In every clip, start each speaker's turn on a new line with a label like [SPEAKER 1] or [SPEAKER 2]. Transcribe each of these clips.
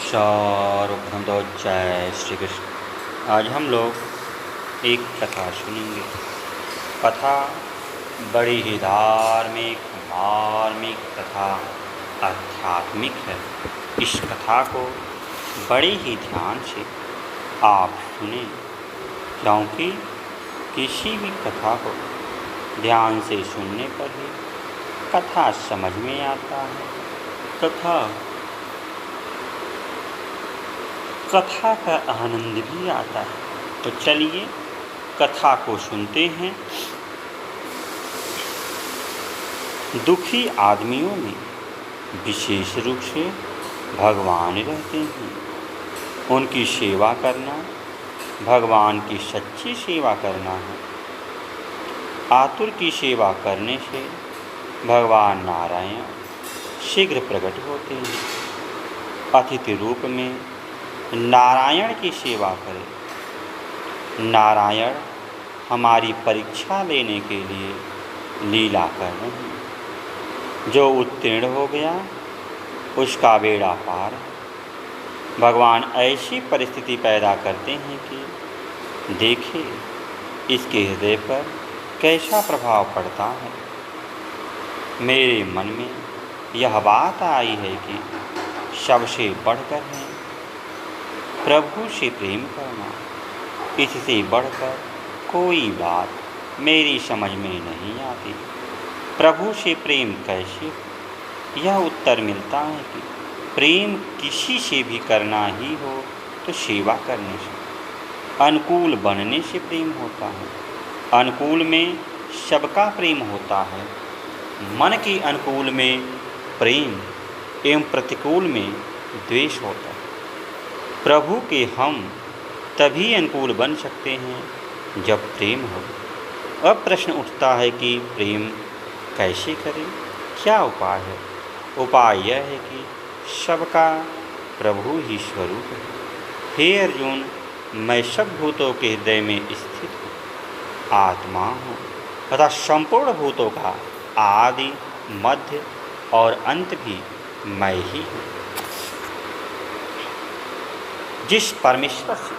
[SPEAKER 1] सर्वप्रथम तो जय श्री कृष्ण। आज हम लोग एक कथा सुनेंगे। कथा बड़ी ही धार्मिक तथा आध्यात्मिक है। इस कथा को बड़े ही ध्यान से आप सुने, क्योंकि किसी भी कथा को ध्यान से सुनने पर ही कथा समझ में आता है। कथा का आनंद भी आता है। तो चलिए कथा को सुनते हैं। दुखी आदमियों में विशेष रूप से भगवान रहते हैं। उनकी सेवा करना भगवान की सच्ची सेवा करना है। आतुर की सेवा करने से भगवान नारायण शीघ्र प्रकट होते हैं। अतिथि रूप में नारायण की सेवा करें। नारायण हमारी परीक्षा लेने के लिए लीला कर रहे हैं। जो उत्तीर्ण हो गया उसका बेड़ा पार है। भगवान ऐसी परिस्थिति पैदा करते हैं कि देखें इसके हृदय पर कैसा प्रभाव पड़ता है। मेरे मन में यह बात आई है कि सबसे बढ़कर है प्रभु से प्रेम करना। इससे बढ़कर कोई बात मेरी समझ में नहीं आती। प्रभु से प्रेम कैसे? यह उत्तर मिलता है कि प्रेम किसी से भी करना ही हो तो सेवा करने से, अनुकूल बनने से प्रेम होता है। अनुकूल में सबका प्रेम होता है। मन के अनुकूल में प्रेम एवं प्रतिकूल में द्वेष होता है। प्रभु के हम तभी अनुकूल बन सकते हैं जब प्रेम हो। अब प्रश्न उठता है कि प्रेम कैसे करें, क्या उपाय है? उपाय यह है कि सबका प्रभु ही स्वरूप है। हे अर्जुन, मैं सब भूतों के हृदय में स्थित हूँ, आत्मा हूँ तथा संपूर्ण भूतों का आदि मध्य और अंत भी मैं ही हूँ। जिस परमेश्वर से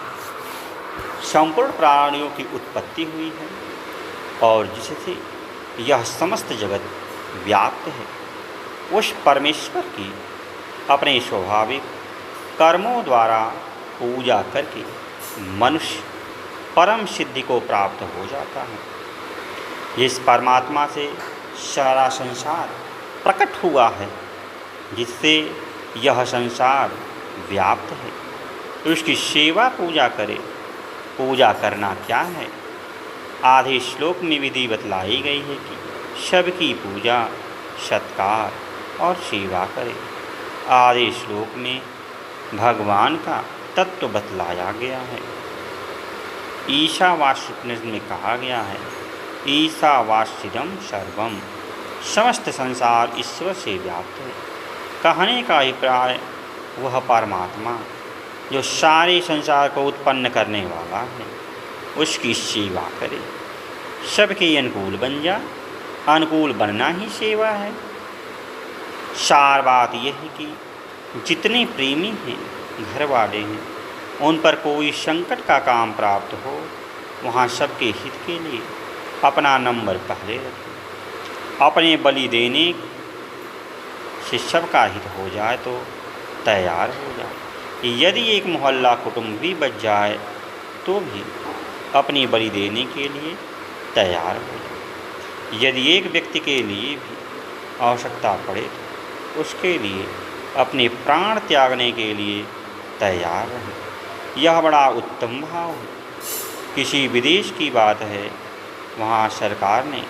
[SPEAKER 1] संपूर्ण प्राणियों की उत्पत्ति हुई है और जिससे यह समस्त जगत व्याप्त है, उस परमेश्वर की अपने स्वाभाविक कर्मों द्वारा पूजा करके मनुष्य परम सिद्धि को प्राप्त हो जाता है। इस परमात्मा से सारा संसार प्रकट हुआ है, जिससे यह संसार व्याप्त है। तो उसकी सेवा पूजा करे। पूजा करना क्या है? आधे श्लोक में विधि बतलाई गई है कि सबकी पूजा सत्कार और सेवा करे। आधे श्लोक में भगवान का तत्व बतलाया गया है। ईशावास्योपनिषद में कहा गया है, ईशावास्यम सर्वम, समस्त संसार ईश्वर से व्याप्त है। कहने का अभिप्राय वह परमात्मा जो सारे संसार को उत्पन्न करने वाला है, उसकी सेवा करे। सबके अनुकूल बन जा। अनुकूल बनना ही सेवा है। सार बात यह है कि जितने प्रेमी हैं, घर वाले हैं, उन पर कोई संकट का काम प्राप्त हो, वहाँ सबके हित के लिए अपना नंबर पहले रखें। अपने बलि देने से सबका हित हो जाए तो तैयार हो जाए। यदि एक मोहल्ला कुटुंब भी बच जाए तो भी अपनी बलि देने के लिए तैयार हो जाए। यदि एक व्यक्ति के लिए भी आवश्यकता पड़े तो उसके लिए अपने प्राण त्यागने के लिए तैयार रहें। यह बड़ा उत्तम भाव है। किसी विदेश की बात है, वहाँ सरकार ने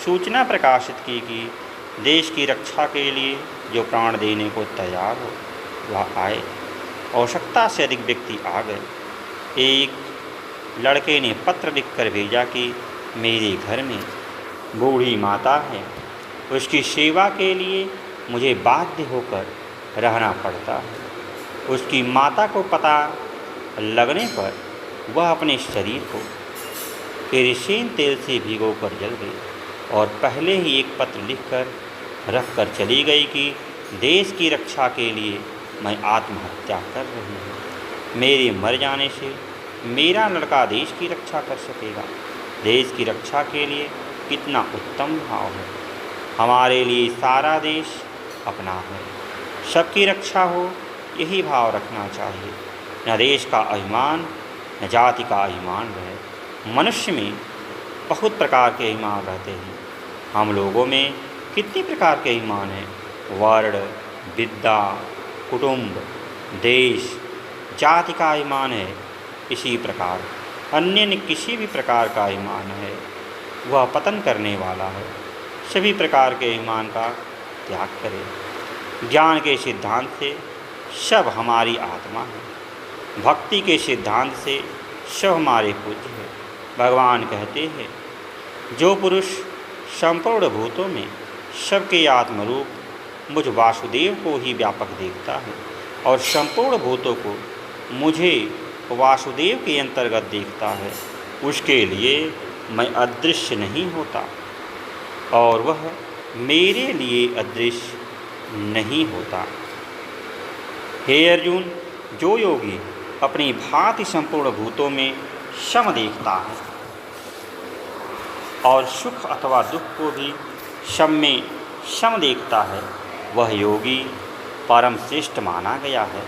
[SPEAKER 1] सूचना प्रकाशित की कि देश की रक्षा के लिए जो प्राण देने को तैयार हो वह आए। आवश्यकता से अधिक व्यक्ति आ गए। एक लड़के ने पत्र लिखकर भेजा कि मेरे घर में बूढ़ी माता है, उसकी सेवा के लिए मुझे बाध्य होकर रहना पड़ता है। उसकी माता को पता लगने पर वह अपने शरीर को केरोसिन तेल से भिगोकर जल गई और पहले ही एक पत्र लिखकर रख कर चली गई कि देश की रक्षा के लिए मैं आत्महत्या कर रही हूँ। मेरे मर जाने से मेरा लड़का देश की रक्षा कर सकेगा। देश की रक्षा के लिए कितना उत्तम भाव है। हमारे लिए सारा देश अपना है, सबकी रक्षा हो, यही भाव रखना चाहिए। न देश का अभिमान न जाति का अभिमान रहे। मनुष्य में बहुत प्रकार के अभिमान रहते हैं। हम लोगों में कितनी प्रकार के अभिमान हैं। वर्ण, विद्या, कुटुंब, देश, जाति का अभिमान है। इसी प्रकार अन्य किसी भी प्रकार का अभिमान है, वह पतन करने वाला है। सभी प्रकार के अभिमान का त्याग करें। ज्ञान के सिद्धांत से सब हमारी आत्मा है। भक्ति के सिद्धांत से सब हमारे पूज्य है। भगवान कहते हैं, जो पुरुष संपूर्ण भूतों में सबके आत्मरूप मुझ वासुदेव को ही व्यापक देखता है और संपूर्ण भूतों को मुझे वासुदेव के अंतर्गत देखता है, उसके लिए मैं अदृश्य नहीं होता और वह मेरे लिए अदृश्य नहीं होता। हे अर्जुन, जो योगी अपनी भांति संपूर्ण भूतों में सम देखता है और सुख अथवा दुख को भी सम में सम देखता है, वह योगी परम श्रेष्ठ माना गया है।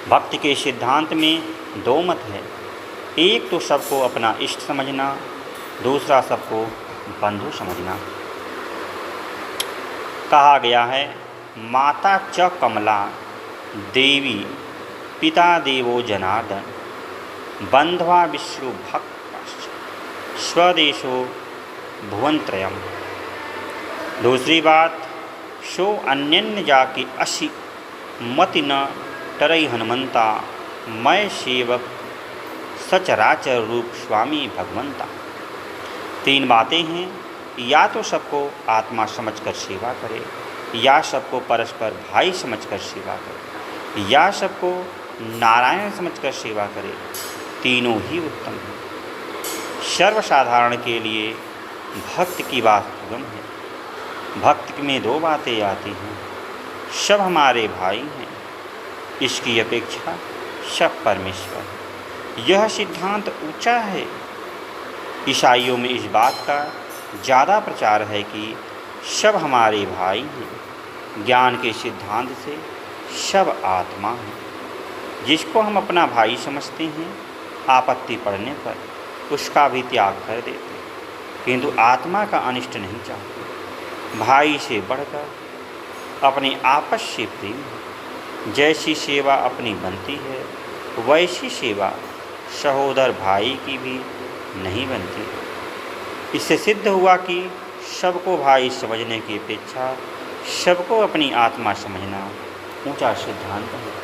[SPEAKER 1] भक्ति के सिद्धांत में दो मत है। एक तो सबको अपना इष्ट समझना, दूसरा सबको बंधु समझना। कहा गया है, माता च कमला देवी पिता देवो जनार्दन बंध्वा विष्णु भक्त स्वदेशो भुवनत्रयम्। दूसरी बात, सो अन्यन्य जाके असी मति न टरई हनुमंता मैं सेवक सचराचर रूप स्वामी भगवंता। तीन बातें हैं, या तो सबको आत्मा समझकर सेवा करे, या सबको परस्पर भाई समझकर सेवा करे, या सबको नारायण समझकर सेवा करे। तीनों ही उत्तम है। सर्वसाधारण के लिए भक्त की बात सुगम है। भक्त में दो बातें आती हैं, सब हमारे भाई हैं, इसकी अपेक्षा सब परमेश्वर है। यह सिद्धांत ऊंचा है। ईसाइयों में इस बात का ज़्यादा प्रचार है कि सब हमारे भाई हैं। ज्ञान के सिद्धांत से सब आत्मा है। जिसको हम अपना भाई समझते हैं, आपत्ति पड़ने पर उसका भी त्याग कर देते हैं, किंतु आत्मा का अनिष्ट नहीं चाहते। भाई से बढ़कर अपने आपस से प्रेम है। जैसी सेवा अपनी बनती है, वैसी सेवा सहोदर भाई की भी नहीं बनती। इससे सिद्ध हुआ कि सबको भाई समझने की अपेक्षा सबको अपनी आत्मा समझना ऊंचा सिद्धांत है।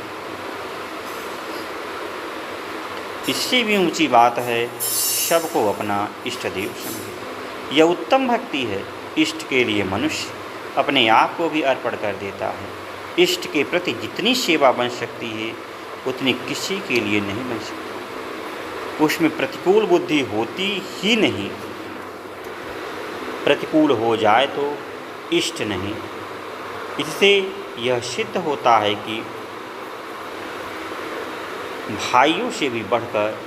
[SPEAKER 1] इससे भी ऊंची बात है, सबको अपना इष्ट देव समझे। यह उत्तम भक्ति है। इष्ट के लिए मनुष्य अपने आप को भी अर्पण कर देता है। इष्ट के प्रति जितनी सेवा बन सकती है, उतनी किसी के लिए नहीं बन सकती। उसमें प्रतिकूल बुद्धि होती ही नहीं। प्रतिकूल हो जाए तो इष्ट नहीं। इससे यह सिद्ध होता है कि भाइयों से भी बढ़कर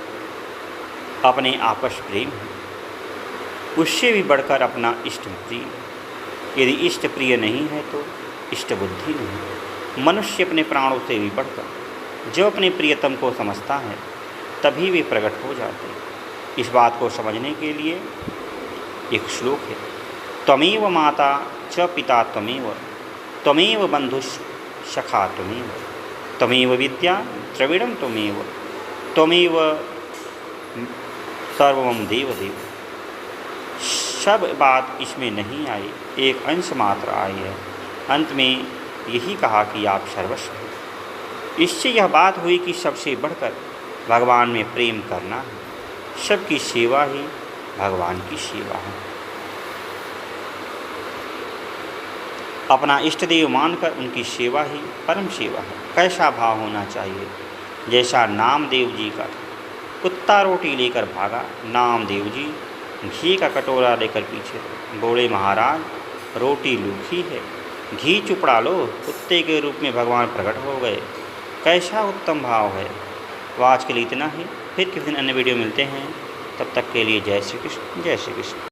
[SPEAKER 1] अपने आपस प्रेम है, उससे भी बढ़कर अपना इष्ट प्रिय। यदि इष्ट प्रिय नहीं है तो इष्ट बुद्धि नहीं। मनुष्य अपने प्राणों से भी बढ़कर जो अपने प्रियतम को समझता है, तभी वे प्रकट हो जाते हैं। इस बात को समझने के लिए एक श्लोक है, त्वमेव माता च पिता त्वमेव, त्वमेव बंधुश्च सखा त्वमेव, त्वमेव विद्या द्रविड़ं त्वमेव, त्वमेव सर्वं देवदेव। सब बात इसमें नहीं आई, एक अंश मात्र आई है। अंत में यही कहा कि आप सर्वस्व हैं। इससे यह बात हुई कि सबसे बढ़कर भगवान में प्रेम करना है। सबकी सेवा ही भगवान की सेवा है। अपना इष्ट देव मानकर उनकी सेवा ही परम सेवा है। कैसा भाव होना चाहिए? जैसा नामदेव जी का कुत्ता रोटी लेकर भागा, नामदेव जी घी का कटोरा लेकर पीछे, बोले महाराज रोटी लूखी है, घी चुपड़ा लो, कुत्ते के रूप में भगवान प्रकट हो गए। कैसा उत्तम भाव है। तो आज के लिए इतना ही, फिर किसी दिन अन्य वीडियो मिलते हैं। तब तक के लिए जय श्री कृष्ण, जय श्री कृष्ण।